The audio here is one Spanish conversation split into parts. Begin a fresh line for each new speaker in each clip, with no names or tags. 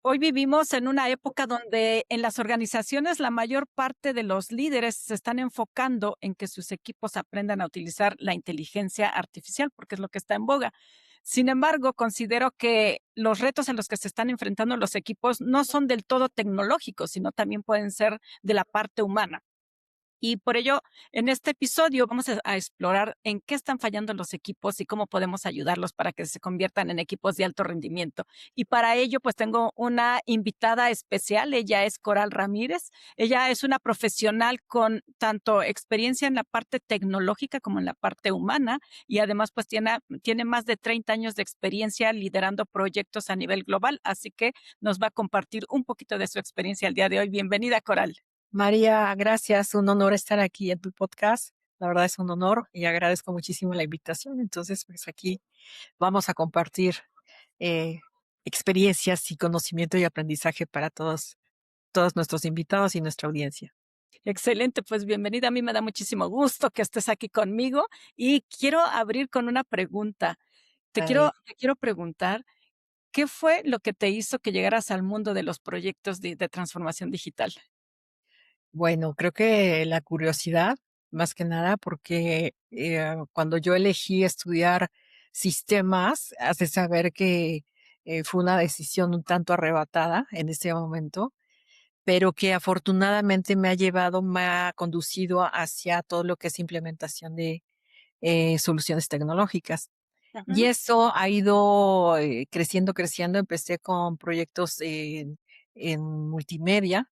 Hoy vivimos en una época donde en las organizaciones la mayor parte de los líderes se están enfocando en que sus equipos aprendan a utilizar la inteligencia artificial, porque es lo que está en boga. Sin embargo, considero que los retos a los que se están enfrentando los equipos no son del todo tecnológicos, sino también pueden ser de la parte humana. Y por ello, en este episodio vamos a explorar en qué están fallando los equipos y cómo podemos ayudarlos para que se conviertan en equipos de alto rendimiento. Y para ello, pues tengo una invitada especial. Ella es Coral Ramírez. Ella es una profesional con tanto experiencia en la parte tecnológica como en la parte humana y además pues tiene más de 30 años de experiencia liderando proyectos a nivel global. Así que nos va a compartir un poquito de su experiencia el día de hoy. Bienvenida, Coral.
María, gracias. Un honor estar aquí en tu podcast. La verdad es un honor y agradezco muchísimo la invitación. Entonces, pues aquí vamos a compartir eh, experiencias y conocimiento y aprendizaje para todos nuestros invitados y nuestra audiencia.
Excelente, pues bienvenida. A mí me da muchísimo gusto que estés aquí conmigo y quiero abrir con una pregunta. Te quiero,
Adelante.
te quiero preguntar, ¿qué fue lo que te hizo que llegaras al mundo de los proyectos de transformación digital?
Bueno, creo que la curiosidad, más que nada, porque cuando yo elegí estudiar sistemas, hace saber que fue una decisión un tanto arrebatada en ese momento, pero que afortunadamente me ha conducido hacia todo lo que es implementación de soluciones tecnológicas. Y
Ujú.
eso ha ido creciendo, creciendo. Empecé con proyectos en multimedia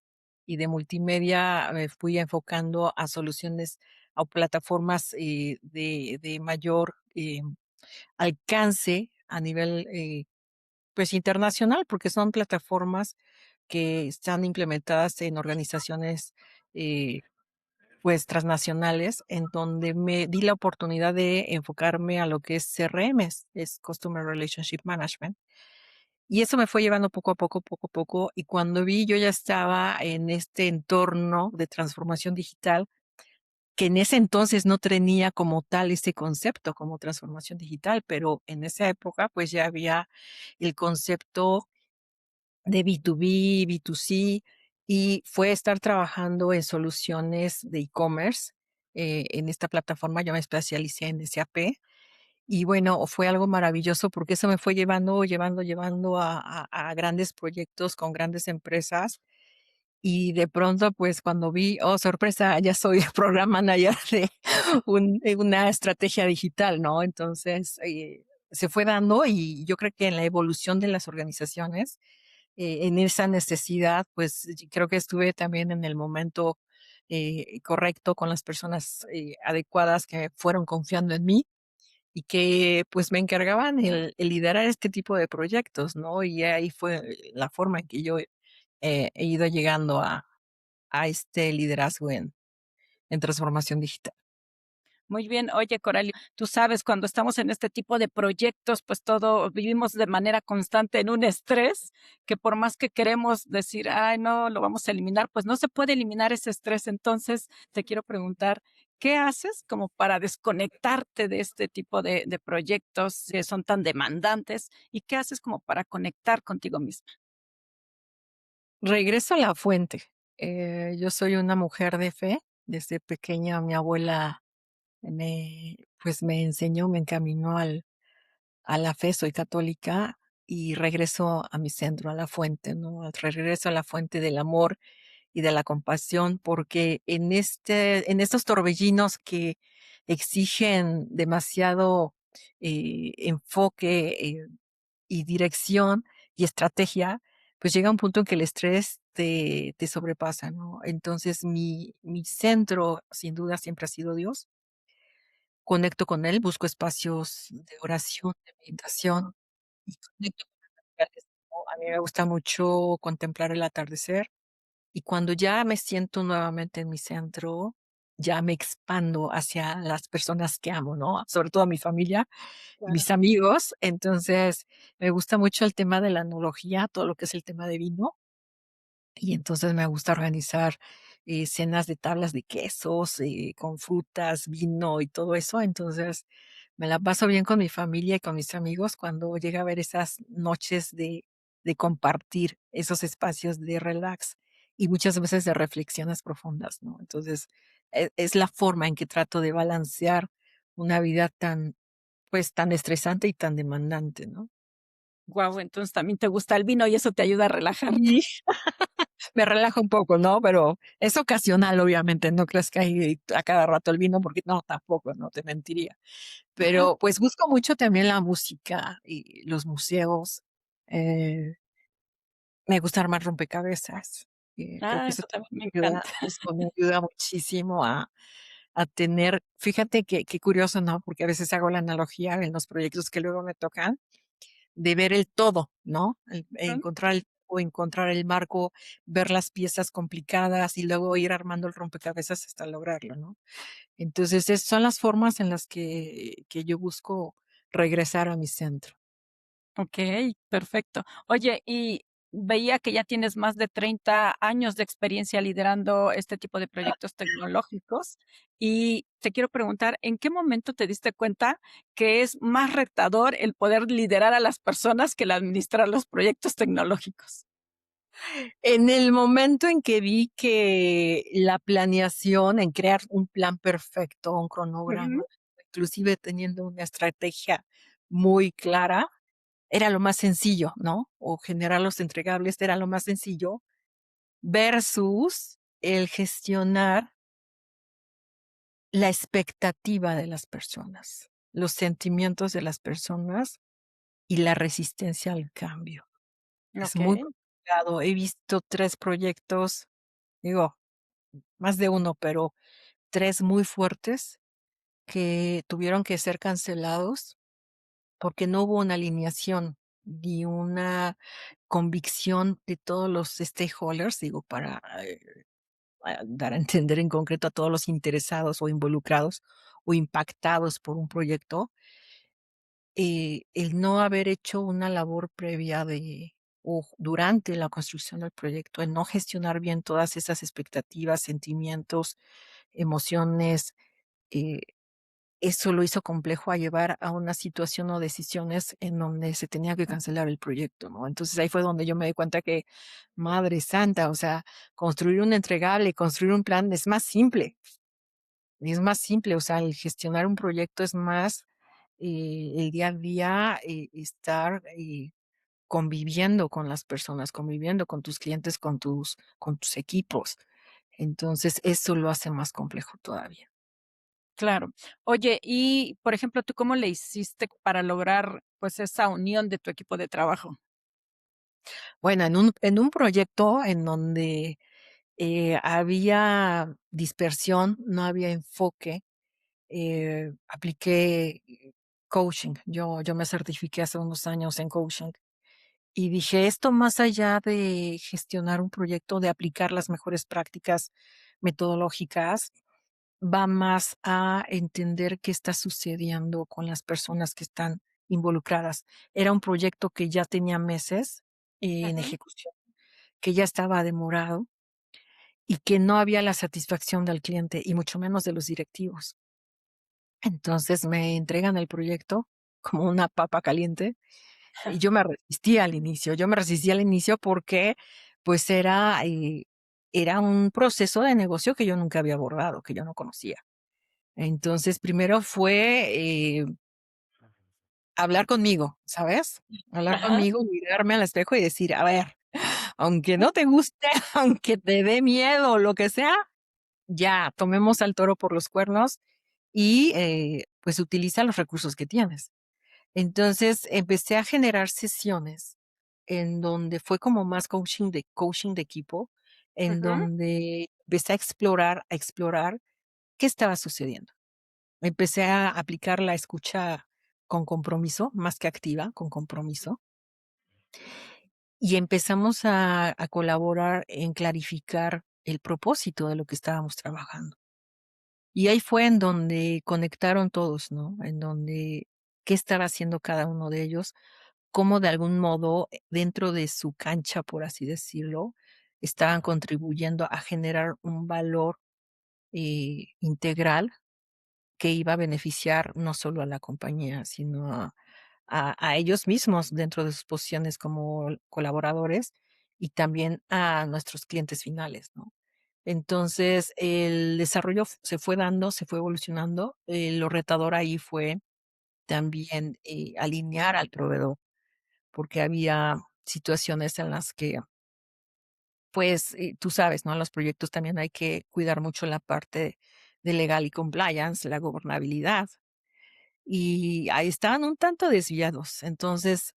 y de multimedia me fui enfocando a soluciones o plataformas de mayor alcance a nivel pues internacional, porque son plataformas que están implementadas en organizaciones eh, pues transnacionales, en donde me di la oportunidad de enfocarme a lo que es CRMs, es Customer Relationship Management. Y eso me fue llevando poco a poco. Y cuando vi, yo ya estaba en este entorno de transformación digital, que en ese entonces no tenía como tal ese concepto como transformación digital, pero en esa época pues ya había el concepto de B2B, B2C, y fue estar trabajando en soluciones de e-commerce. En esta plataforma yo me especialicé en SAP y bueno, fue algo maravilloso porque eso me fue llevando a grandes proyectos con grandes empresas y de pronto pues cuando vi, oh sorpresa, ya soy program manager de una estrategia digital, ¿no? Entonces se fue dando y yo creo que en la evolución de las organizaciones en esa necesidad, pues creo que estuve también en el momento correcto con las personas adecuadas que fueron confiando en mí y que pues me encargaban el liderar este tipo de proyectos, ¿no? Y ahí fue la forma en que yo he ido llegando a este liderazgo en transformación digital.
Muy bien. Oye, Coral, tú sabes, cuando estamos en este tipo de proyectos, pues todo vivimos de manera constante en un estrés que por más que queremos decir, ay, no, lo vamos a eliminar, pues no se puede eliminar ese estrés. Entonces, te quiero preguntar, ¿qué haces como para desconectarte de este tipo de proyectos que son tan demandantes? ¿Y qué haces como para conectar contigo misma?
Regreso a la fuente. Yo soy una mujer de fe. Desde pequeña mi abuela pues me enseñó, me encaminó a la fe, soy católica y regreso a mi centro, a la fuente, ¿no? Regreso a la fuente del amor y de la compasión, porque en estos torbellinos que exigen demasiado enfoque y dirección y estrategia, pues llega un punto en que el estrés te sobrepasa, ¿no? Entonces mi centro, sin duda, siempre ha sido Dios. Conecto con él, busco espacios de oración, de meditación y conecto con las naturaleza, ¿no? A mí me gusta mucho contemplar el atardecer y cuando ya me siento nuevamente en mi centro, ya me expando hacia las personas que amo, ¿no? Sobre todo a mi familia y
Claro.
mis amigos. Entonces, me gusta mucho el tema de la enología, todo lo que es el tema de vino. Y entonces me gusta organizar, cenas de tablas de quesos, con frutas, vino y todo eso. Entonces, me la paso bien con mi familia y con mis amigos cuando llega a haber esas noches de compartir esos espacios de relax y muchas veces de reflexiones profundas, ¿no? Entonces, es la forma en que trato de balancear una vida tan, pues, tan estresante y tan demandante, ¿no?
Guau, entonces también te gusta el vino y eso te ayuda a relajarte.
Y me relaja un poco, ¿no? Pero es ocasional, obviamente, no creas que hay a cada rato el vino, porque no, tampoco, no te mentiría.
Ajá.
Pero, pues, busco mucho también la música y los museos. Eh, Me gusta armar rompecabezas, creo
Ah,
que eso
eso también me
me ayuda
encanta.
eso me ayuda muchísimo a tener fíjate qué curioso, ¿no? Porque a veces hago la analogía en los proyectos que luego me tocan, de ver el todo, ¿no?
Ujú.
Encontrar el marco, ver las piezas complicadas y luego ir armando el rompecabezas hasta lograrlo, ¿no? Entonces, son las formas en las que yo busco regresar a mi centro.
Okey, perfecto. Oye, y veía que ya tienes más de 30 años de experiencia liderando este tipo de proyectos tecnológicos, y te quiero preguntar, ¿en qué momento te diste cuenta que es más retador el poder liderar a las personas que el administrar los proyectos tecnológicos?
En el momento en que vi que la planeación, en crear un plan perfecto, un cronograma,
Ujú.
inclusive teniendo una estrategia muy clara, era lo más sencillo, ¿no? O generar los entregables era lo más sencillo, versus el gestionar la expectativa de las personas, los sentimientos de las personas y la resistencia al cambio. Es muy
Okey.
complicado. He visto 3 proyectos, digo, más de uno, pero 3 muy fuertes que tuvieron que ser cancelados porque no hubo una alineación ni una convicción de todos los stakeholders, digo, para, dar a entender en concreto a todos los interesados o involucrados o impactados por un proyecto, el no haber hecho una labor previa de o durante la construcción del proyecto, el no gestionar bien todas esas expectativas, sentimientos, emociones, eh, eso lo hizo complejo a llevar a una situación o decisiones en donde se tenía que cancelar el proyecto, ¿no? Entonces, ahí fue donde yo me di cuenta que, madre santa, o sea, construir un entregable, construir un plan es más simple, o sea, el gestionar un proyecto es más, el día a día, estar, conviviendo con las personas, conviviendo con tus clientes, con tus equipos. Entonces, eso lo hace más complejo todavía.
Claro. Oye, y, por ejemplo, ¿tú cómo le hiciste para lograr, pues, esa unión de tu equipo de trabajo?
Bueno, en un proyecto en donde, había dispersión, no había enfoque, apliqué coaching. Yo me certifiqué hace unos años en coaching y dije: "Esto más allá de gestionar un proyecto, de aplicar las mejores prácticas metodológicas, va más a entender qué está sucediendo con las personas que están involucradas". Era un proyecto que ya tenía meses en
Ujú.
ejecución, que ya estaba demorado y que no había la satisfacción del cliente y mucho menos de los directivos. Entonces me entregan el proyecto como una papa caliente y yo me resistí al inicio porque, pues, era un proceso de negocio que yo nunca había abordado, que yo no conocía. Entonces, primero fue, hablar conmigo, ¿sabes? Hablar
Ajá.
conmigo, mirarme al espejo y decir: "A ver, aunque no te guste, aunque te dé miedo, lo que sea, ya, tomemos al toro por los cuernos y, pues, utiliza los recursos que tienes". Entonces, empecé a generar sesiones en donde fue como más coaching de equipo, en
Ujú.
donde empecé a explorar qué estaba sucediendo. Empecé a aplicar la escucha con compromiso, más que activa, con compromiso, y empezamos a colaborar en clarificar el propósito de lo que estábamos trabajando. Y ahí fue en donde conectaron todos, ¿no? En donde qué estaba haciendo cada uno de ellos, cómo de algún modo, dentro de su cancha, por así decirlo, estaban contribuyendo a generar un valor, integral que iba a beneficiar no solo a la compañía, sino a ellos mismos dentro de sus posiciones como colaboradores y también a nuestros clientes finales, ¿no? Entonces, el desarrollo se fue dando, se fue evolucionando. Lo retador ahí fue también alinear al proveedor, porque había situaciones en las que, pues, tú sabes, ¿no? En los proyectos también hay que cuidar mucho la parte de legal y compliance, la gobernabilidad. Y ahí estaban un tanto desviados. Entonces,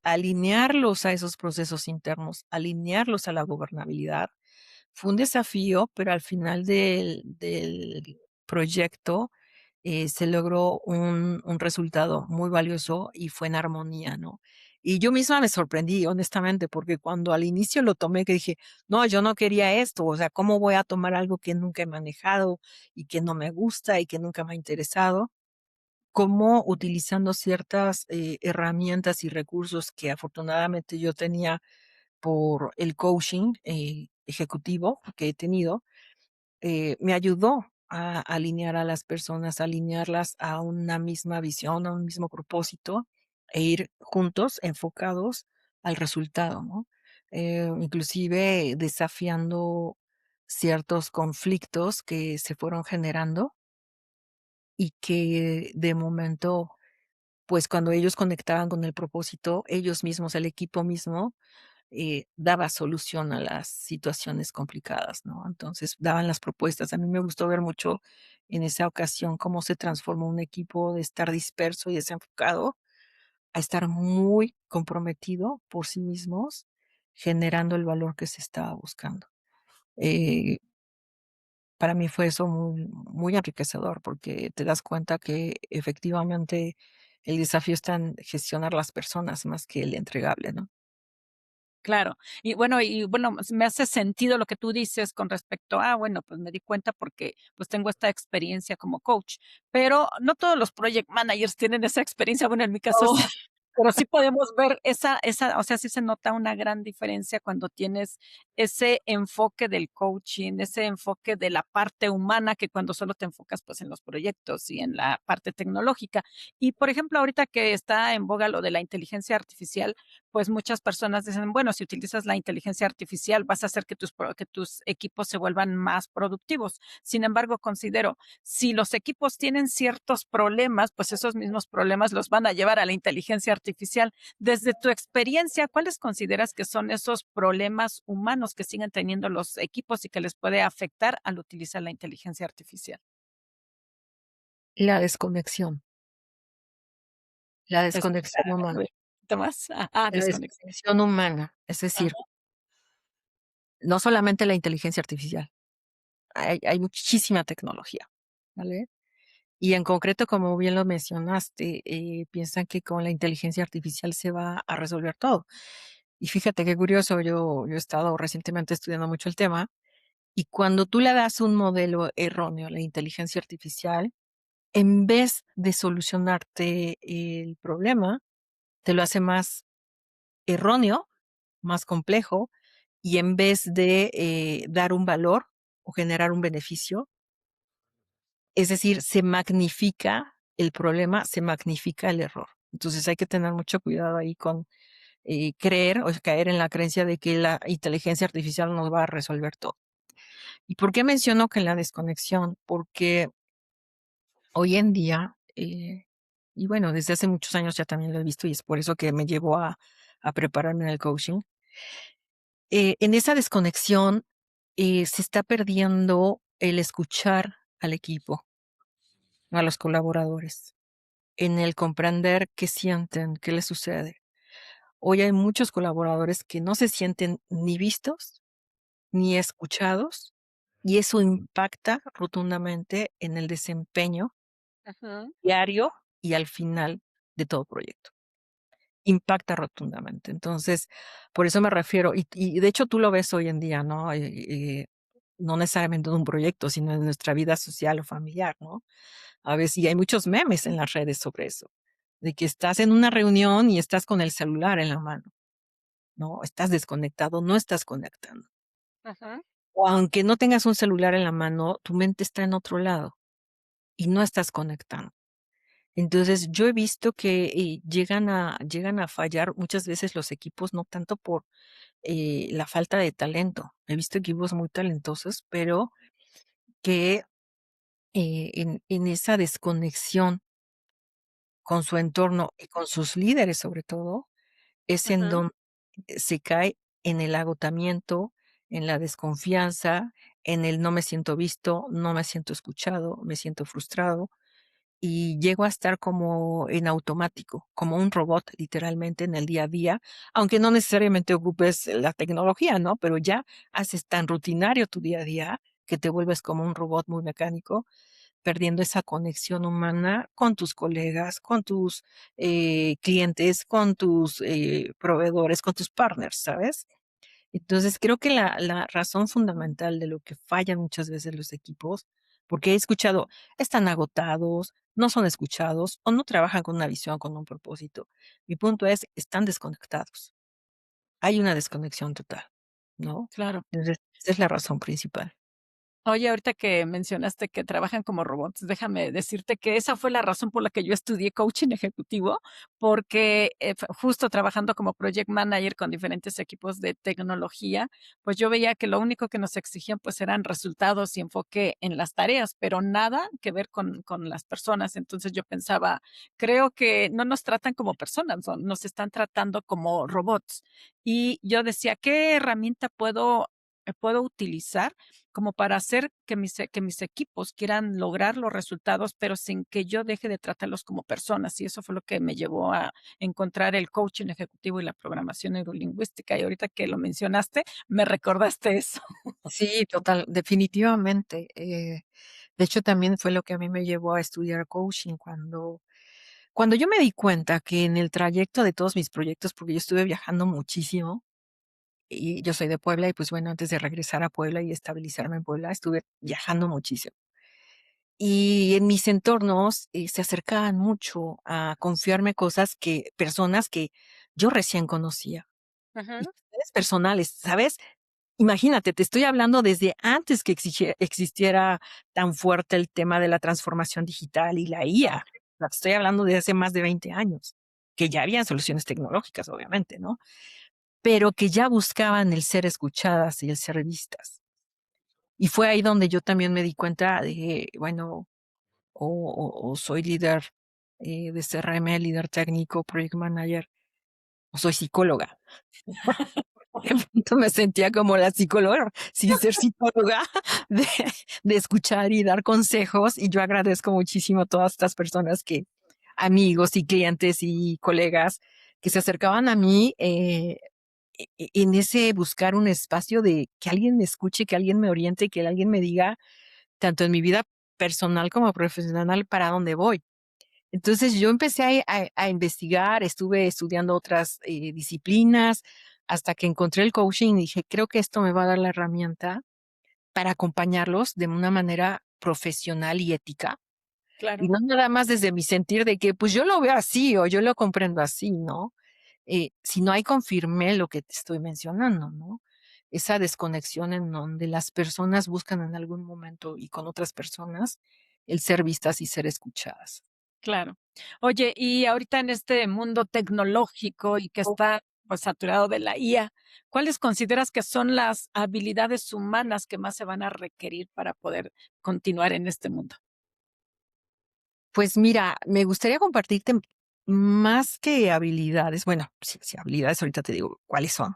alinearlos a esos procesos internos, alinearlos a la gobernabilidad, fue un desafío, pero al final del proyecto se logró un resultado muy valioso y fue en armonía, ¿no? Y yo misma me sorprendí, honestamente, porque cuando al inicio lo tomé, que dije, no, yo no quería esto, o sea, ¿cómo voy a tomar algo que nunca he manejado y que no me gusta y que nunca me ha interesado? Cómo utilizando ciertas herramientas y recursos que afortunadamente yo tenía por el coaching ejecutivo que he tenido, me ayudó a alinear a las personas, a alinearlas a una misma visión, a un mismo propósito e ir juntos, enfocados al resultado, ¿no? Inclusive desafiando ciertos conflictos que se fueron generando y que de momento pues cuando ellos conectaban con el propósito, ellos mismos, el equipo mismo, daba solución a las situaciones complicadas, ¿no? Entonces daban las propuestas. A mí me gustó ver mucho en esa ocasión cómo se transformó un equipo de estar disperso y desenfocado a estar muy comprometido por sí mismos, generando el valor que se estaba buscando. Eh, para mí fue eso muy, muy enriquecedor porque te das cuenta que efectivamente el desafío está en gestionar las personas más que el entregable, ¿no?
Claro. Y bueno, me hace sentido lo que tú dices con respecto a, bueno, pues me di cuenta porque, pues, tengo esta experiencia como coach, pero no todos los project managers tienen esa experiencia, bueno, en mi caso
Oh,
sí, pero sí podemos ver esa, o sea, sí se nota una gran diferencia cuando tienes ese enfoque del coaching, ese enfoque de la parte humana, que cuando solo te enfocas, pues, en los proyectos y en la parte tecnológica. Y, por ejemplo, ahorita que está en boga lo de la inteligencia artificial, pues muchas personas dicen, bueno, si utilizas la inteligencia artificial vas a hacer que que tus equipos se vuelvan más productivos. Sin embargo, considero, si los equipos tienen ciertos problemas, pues esos mismos problemas los van a llevar a la inteligencia artificial. Desde tu experiencia, ¿cuáles consideras que son esos problemas humanos que siguen teniendo los equipos y que les puede afectar al utilizar la inteligencia artificial?
la desconexión, la desconexión
A
humana,
ver, un poquito más.
la
Desconexión.
desconexión humana, es decir,
Ajá.
no solamente la inteligencia artificial, hay muchísima tecnología, ¿vale? Y en concreto, como bien lo mencionaste, piensan que con la inteligencia artificial se va a resolver todo. Y fíjate qué curioso, yo he estado recientemente estudiando mucho el tema, y cuando tú le das un modelo erróneo a la inteligencia artificial, en vez de solucionarte el problema, te lo hace más erróneo, más complejo, y en vez de dar un valor o generar un beneficio, es decir, se magnifica el problema, se magnifica el error. Entonces hay que tener mucho cuidado ahí con creer o caer en la creencia de que la inteligencia artificial nos va a resolver todo. ¿Y por qué menciono que la desconexión? Porque hoy en día, y bueno, desde hace muchos años ya también lo he visto y es por eso que me llevó a prepararme en el coaching. En esa desconexión se está perdiendo el escuchar al equipo, a los colaboradores, en el comprender qué sienten, qué les sucede. Hoy hay muchos colaboradores que no se sienten ni vistos ni escuchados y eso impacta rotundamente en el desempeño
Ujú.
diario y al final de todo proyecto. Impacta rotundamente. Entonces, por eso me refiero, y de hecho tú lo ves hoy en día, ¿no? No necesariamente en un proyecto, sino en nuestra vida social o familiar, ¿no? A veces, y hay muchos memes en las redes sobre eso, de que estás en una reunión y estás con el celular en la mano, ¿no? Estás desconectado, no estás conectando.
Ujú.
O aunque no tengas un celular en la mano, tu mente está en otro lado y no estás conectando. Entonces, yo he visto que, llegan a fallar muchas veces los equipos, no tanto por, la falta de talento. He visto equipos muy talentosos, pero que, en esa desconexión con su entorno y con sus líderes, sobre todo, es en
Ujú.
donde se cae en el agotamiento, en la desconfianza, en el no me siento visto, no me siento escuchado, me siento frustrado y llego a estar como en automático, como un robot literalmente en el día a día, aunque no necesariamente ocupes la tecnología, ¿no? Pero ya haces tan rutinario tu día a día que te vuelves como un robot muy mecánico, perdiendo esa conexión humana con tus colegas, con tus clientes, con tus proveedores, con tus partners, ¿sabes? Entonces, creo que la razón fundamental de lo que fallan muchas veces los equipos, porque he escuchado, están agotados, no son escuchados o no trabajan con una visión, con un propósito. Mi punto es, están desconectados. Hay una desconexión total, ¿no?
Claro.
Entonces, esa es la razón principal.
Oye, ahorita que mencionaste que trabajan como robots, déjame decirte que esa fue la razón por la que yo estudié coaching ejecutivo, porque, justo trabajando como project manager con diferentes equipos de tecnología, pues yo veía que lo único que nos exigían, pues, eran resultados y enfoque en las tareas, pero nada que ver con las personas. Entonces, yo pensaba, creo que no nos tratan como personas, nos están tratando como robots. Y yo decía, ¿qué herramienta puedo utilizar como para hacer que mis equipos quieran lograr los resultados, pero sin que yo deje de tratarlos como personas? Y eso fue lo que me llevó a encontrar el coaching ejecutivo y la programación neurolingüística. Y ahorita que lo mencionaste, me recordaste eso.
Sí, total, definitivamente. De hecho, también fue lo que a mí me llevó a estudiar coaching cuando yo me di cuenta que en el trayecto de todos mis proyectos, porque yo estuve viajando muchísimo, y yo soy de Puebla, y pues bueno, antes de regresar a Puebla y estabilizarme en Puebla, estuve viajando muchísimo. Y en mis entornos, se acercaban mucho a confiarme cosas que personas que yo recién conocía, y
Ujú.
cuestiones personales, ¿sabes? Imagínate, te estoy hablando desde antes que existiera tan fuerte el tema de la transformación digital y la IA. O sea, te estoy hablando de hace más de 20 años, que ya habían soluciones tecnológicas, obviamente, ¿no? Pero que ya buscaban el ser escuchadas y el ser vistas. Y fue ahí donde yo también me di cuenta de, bueno, o soy líder, de CRM, líder técnico, project manager, o soy psicóloga. De pronto me sentía como la psicóloga, sin ser psicóloga, de, de escuchar y dar consejos. Y yo agradezco muchísimo a todas estas personas amigos y clientes y colegas que se acercaban a mí en ese buscar un espacio de que alguien me escuche, que alguien me oriente, que alguien me diga, tanto en mi vida personal como profesional, para dónde voy. Entonces yo empecé a investigar, estuve estudiando otras disciplinas hasta que encontré el coaching y dije, creo que esto me va a dar la herramienta para acompañarlos de una manera profesional y ética. Y
Claro.
no nada más desde mi sentir de que pues yo lo veo así o yo lo comprendo así, ¿no? Sino ahí confirmé lo que te estoy mencionando, ¿no? Esa desconexión en donde las personas buscan en algún momento y con otras personas el ser vistas y ser escuchadas.
Claro. Oye, y ahorita en este mundo tecnológico y que está, pues, saturado de la IA, ¿cuáles consideras que son las habilidades humanas que más se van a requerir para poder continuar en este mundo?
Pues mira, me gustaría compartirte más que habilidades, bueno, sí, sí, habilidades, ahorita te digo cuáles son,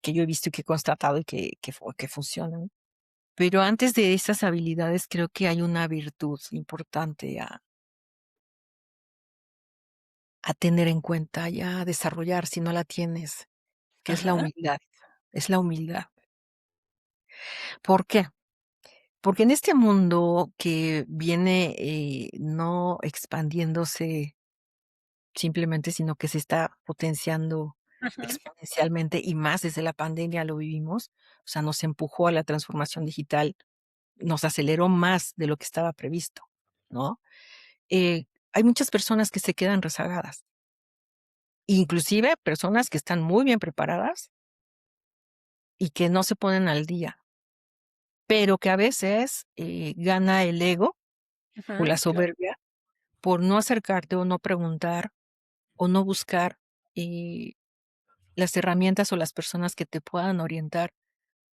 que yo he visto y que he constatado y que funcionan. Pero antes de esas habilidades, creo que hay una virtud importante a tener en cuenta y a desarrollar si no la tienes, que es la
Ajá.
humildad. Es la humildad. ¿Por qué? Porque en este mundo que viene no expandiéndose simplemente, sino que se está potenciando
Ujú.
exponencialmente y más desde la pandemia lo vivimos, o sea, nos empujó a la transformación digital, nos aceleró más de lo que estaba previsto, ¿no? Hay muchas personas que se quedan rezagadas, inclusive personas que están muy bien preparadas y que no se ponen al día, pero que a veces gana el ego o
Ujú.
la
Claro.
soberbia por no acercarte o no preguntar o no buscar eh, las herramientas o las personas que te puedan orientar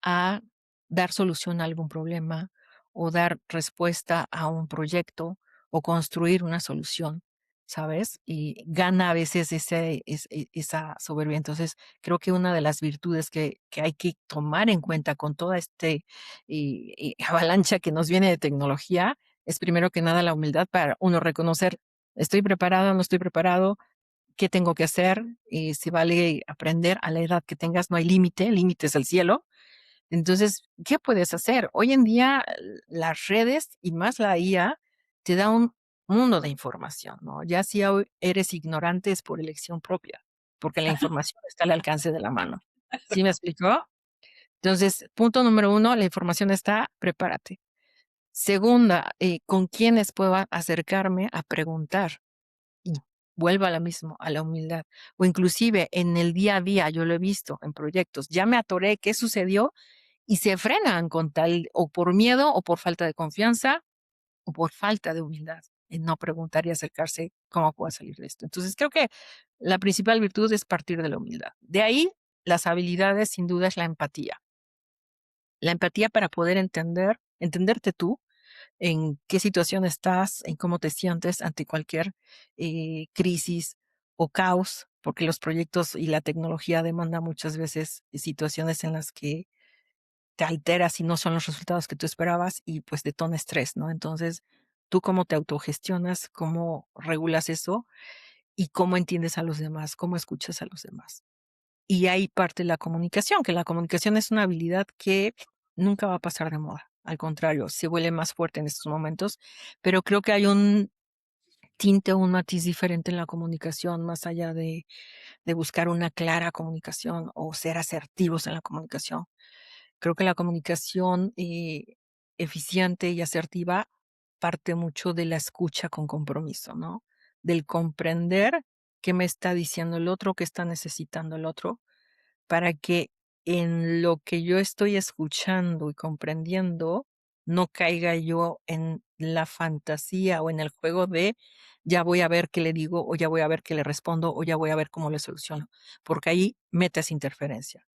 a dar solución a algún problema o dar respuesta a un proyecto o construir una solución, ¿sabes? Y gana a veces esa soberbia. Entonces, creo que una de las virtudes que hay que tomar en cuenta con toda avalancha que nos viene de tecnología es primero que nada la humildad para uno reconocer, estoy preparado, no estoy preparado, qué tengo que hacer, y si vale aprender a la edad que tengas, no hay límite, el límite es el cielo. Entonces, ¿qué puedes hacer? Hoy en día, las redes y más la IA te da un mundo de información, ¿no? Ya si hoy eres ignorante es por elección propia, porque la información está al alcance de la mano. ¿Sí me explicó? Entonces, punto número uno, la información está, prepárate. Segunda, ¿con quiénes puedo acercarme a preguntar? Y vuelvo a la mismo, a la humildad. O inclusive en el día a día, yo lo he visto en proyectos, ya me atoré, ¿qué sucedió? Y se frenan con tal, o por miedo, o por falta de confianza, o por falta de humildad, en no preguntar y acercarse cómo puedo salir de esto. Entonces, creo que la principal virtud es partir de la humildad. De ahí, las habilidades, sin duda, es la empatía. La empatía para poder entenderte tú, en qué situación estás, en cómo te sientes ante cualquier crisis o caos, porque los proyectos y la tecnología demanda muchas veces situaciones en las que te alteras y no son los resultados que tú esperabas y pues detona estrés, ¿no? Entonces, tú cómo te autogestionas, cómo regulas eso y cómo entiendes a los demás, cómo escuchas a los demás. Y ahí parte la comunicación, que la comunicación es una habilidad que nunca va a pasar de moda. Al contrario, se vuelve más fuerte en estos momentos, pero creo que hay un tinte o un matiz diferente en la comunicación, más allá de buscar una clara comunicación o ser asertivos en la comunicación. Creo que la comunicación eficiente y asertiva parte mucho de la escucha con compromiso, ¿no? Del comprender qué me está diciendo el otro, qué está necesitando el otro, para que en lo que yo estoy escuchando y comprendiendo, no caiga yo en la fantasía o en el juego de ya voy a ver qué le digo, o ya voy a ver qué le respondo, o ya voy a ver cómo le soluciono, porque ahí metes interferencia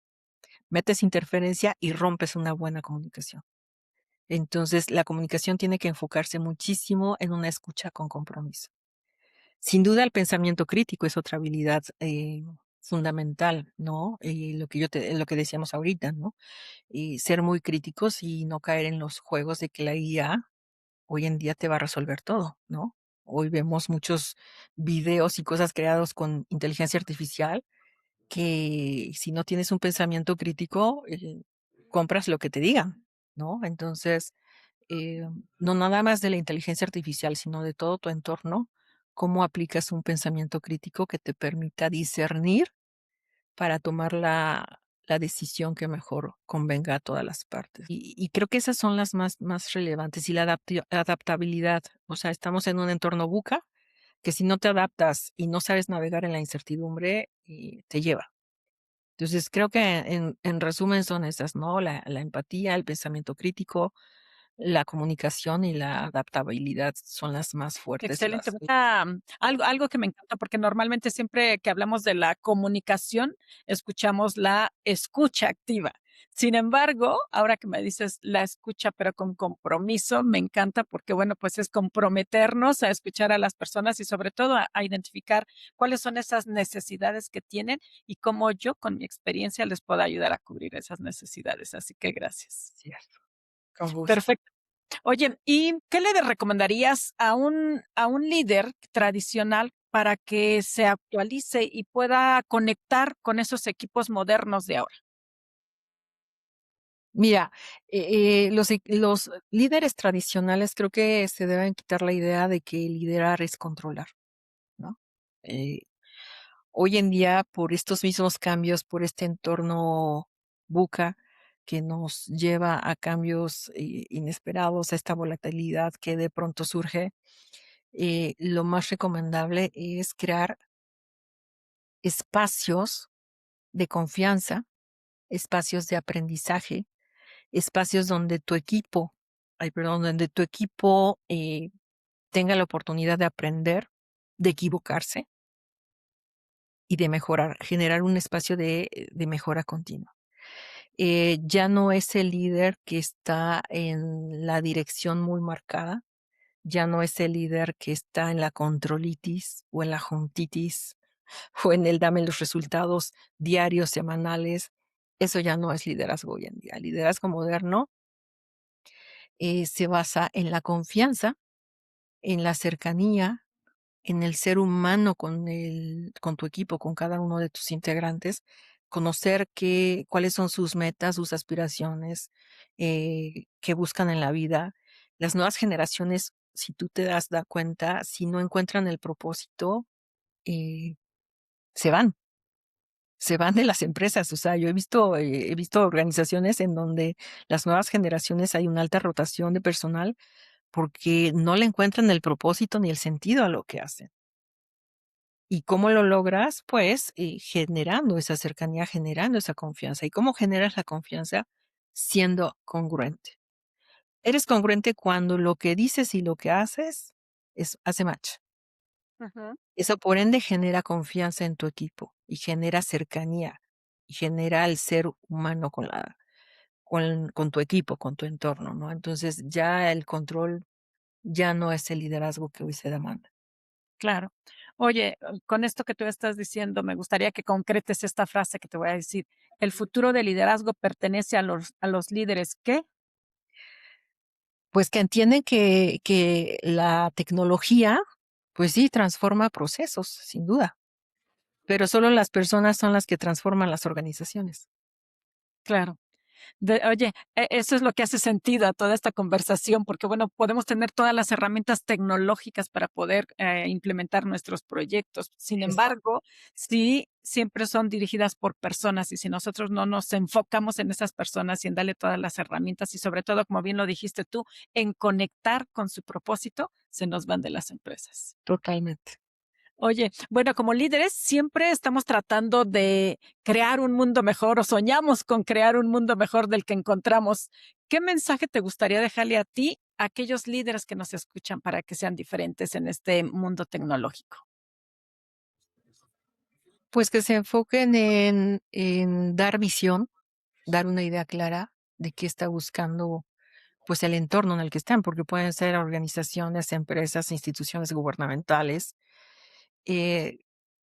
y rompes una buena comunicación. Entonces, la comunicación tiene que enfocarse muchísimo en una escucha con compromiso. Sin duda, el pensamiento crítico es otra habilidad fundamental, ¿no? Lo que decíamos ahorita, ¿no? Y ser muy críticos y no caer en los juegos de que la IA hoy en día te va a resolver todo, ¿no? Hoy vemos muchos videos y cosas creados con inteligencia artificial que si no tienes un pensamiento crítico, compras lo que te digan, ¿no? Entonces, eh, no nada más de la inteligencia artificial, sino de todo tu entorno, cómo aplicas un pensamiento crítico que te permita discernir para tomar la decisión que mejor convenga a todas las partes. Y creo que esas son las más relevantes. Y la adaptabilidad, o sea, estamos en un entorno buca que si no te adaptas y no sabes navegar en la incertidumbre, te lleva. Entonces, creo que en resumen son esas, ¿no? La empatía, el pensamiento crítico, la comunicación y la adaptabilidad son las más fuertes,
Excelente.
las
Algo que me encanta, porque normalmente siempre que hablamos de la comunicación, escuchamos la escucha activa. Sin embargo, ahora que me dices la escucha, pero con compromiso, me encanta porque, bueno, pues es comprometernos a escuchar a las personas y sobre todo a identificar cuáles son esas necesidades que tienen y cómo yo con mi experiencia les puedo ayudar a cubrir esas necesidades. Así que gracias.
cierto, con gusto.
Perfecto. Oye, ¿y qué le recomendarías a un líder tradicional para que se actualice y pueda conectar con esos equipos modernos de ahora?
Mira, los líderes tradicionales creo que se deben quitar la idea de que liderar es controlar, ¿no? Eh, Hoy en día, por estos mismos cambios, por este entorno buca que nos lleva a cambios inesperados, a esta volatilidad que de pronto surge, lo más recomendable es crear espacios de confianza, espacios de aprendizaje, espacios donde tu equipo, ay, perdón, donde tu equipo tenga la oportunidad de aprender, de equivocarse y de mejorar, generar un espacio de mejora continua. Ya no es el líder que está en la dirección muy marcada, ya no es el líder que está en la controlitis o en la juntitis o en el dame los resultados diarios, semanales. Eso ya no es liderazgo hoy en día. El liderazgo moderno se basa en la confianza, en la cercanía, en el ser humano con tu equipo, con cada uno de tus integrantes, conocer cuáles son sus metas, sus aspiraciones, qué buscan en la vida. Las nuevas generaciones, si tú te das cuenta, si no encuentran el propósito, eh, se van. Se van de las empresas, o sea, yo he visto organizaciones en donde las nuevas generaciones hay una alta rotación de personal porque no le encuentran el propósito ni el sentido a lo que hacen. ¿Y cómo lo logras? Pues, generando esa cercanía, generando esa confianza. ¿Y cómo generas la confianza? Siendo congruente. Eres congruente cuando lo que dices y lo que haces hace match.
Ujú.
Eso, por ende, genera confianza en tu equipo y genera cercanía y genera el ser humano con tu equipo, con tu entorno, ¿no? Entonces, ya el control ya no es el liderazgo que hoy se demanda.
Claro. Oye, con esto que tú estás diciendo, me gustaría que concretes esta frase que te voy a decir. El futuro del liderazgo pertenece a los líderes, ¿qué?
Pues que entienden que la tecnología, pues sí, transforma procesos, sin duda, pero solo las personas son las que transforman las organizaciones.
Claro. Oye, eso es lo que hace sentido a toda esta conversación, porque bueno, podemos tener todas las herramientas tecnológicas para poder implementar nuestros proyectos. Sin
Exacto.
embargo, sí, siempre son dirigidas por personas y si nosotros no nos enfocamos en esas personas y en darle todas las herramientas y sobre todo, como bien lo dijiste tú, en conectar con su propósito, se nos van de las empresas.
Totalmente.
Oye, bueno, como líderes siempre estamos tratando de crear un mundo mejor o soñamos con crear un mundo mejor del que encontramos. ¿Qué mensaje te gustaría dejarle a ti, a aquellos líderes que nos escuchan para que sean diferentes en este mundo tecnológico?
Pues que se enfoquen en dar visión, dar una idea clara de qué está buscando, pues, el entorno en el que están, porque pueden ser organizaciones, empresas, instituciones gubernamentales. Eh,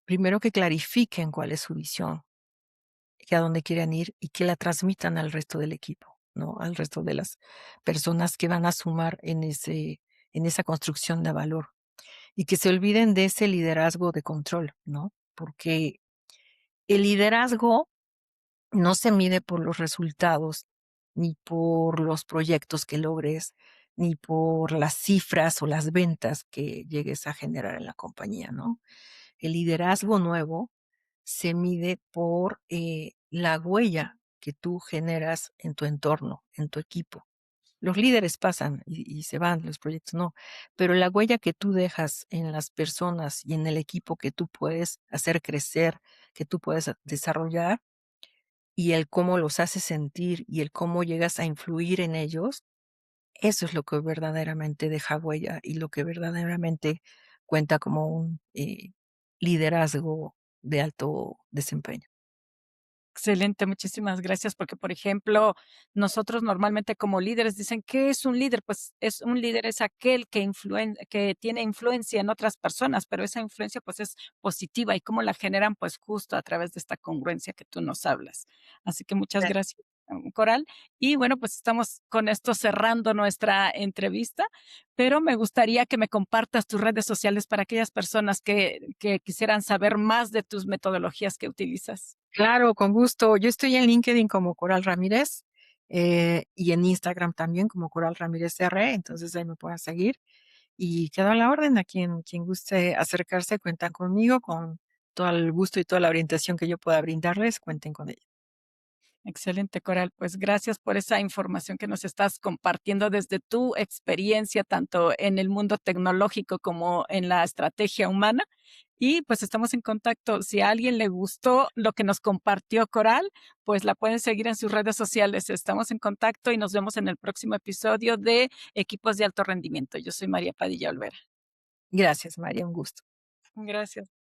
Primero que clarifiquen cuál es su visión, que a dónde quieren ir y que la transmitan al resto del equipo, ¿no? Al resto de las personas que van a sumar en esa construcción de valor. Y que se olviden de ese liderazgo de control, ¿no? Porque el liderazgo no se mide por los resultados, ni por los proyectos que logres, ni por las cifras o las ventas que llegues a generar en la compañía, ¿no? El liderazgo nuevo se mide por la huella que tú generas en tu entorno, en tu equipo. Los líderes pasan y se van, los proyectos no, pero la huella que tú dejas en las personas y en el equipo que tú puedes hacer crecer, que tú puedes desarrollar, y el cómo los haces sentir y el cómo llegas a influir en ellos, eso es lo que verdaderamente deja huella y lo que verdaderamente cuenta como un liderazgo de alto desempeño.
Excelente, muchísimas gracias, porque, por ejemplo, nosotros normalmente como líderes dicen, ¿qué es un líder? Pues es un líder es aquel que tiene influencia en otras personas, pero esa influencia pues es positiva y cómo la generan pues justo a través de esta congruencia que tú nos hablas. Así que muchas gracias, Coral. Y bueno, pues estamos con esto cerrando nuestra entrevista, pero me gustaría que me compartas tus redes sociales para aquellas personas que quisieran saber más de tus metodologías que utilizas.
Claro, con gusto. Yo estoy en LinkedIn como Coral Ramírez, y en Instagram también como Coral Ramírez R, entonces ahí me pueden seguir. Y quedo a la orden, a quien guste acercarse, cuentan conmigo, con todo el gusto y toda la orientación que yo pueda brindarles, cuenten con ella.
Excelente, Coral. Pues gracias por esa información que nos estás compartiendo desde tu experiencia, tanto en el mundo tecnológico como en la estrategia humana. Y pues estamos en contacto. Si a alguien le gustó lo que nos compartió Coral, pues la pueden seguir en sus redes sociales. Estamos en contacto y nos vemos en el próximo episodio de Equipos de Alto Rendimiento. Yo soy María Padilla Olvera.
Gracias, María, un gusto.
Gracias.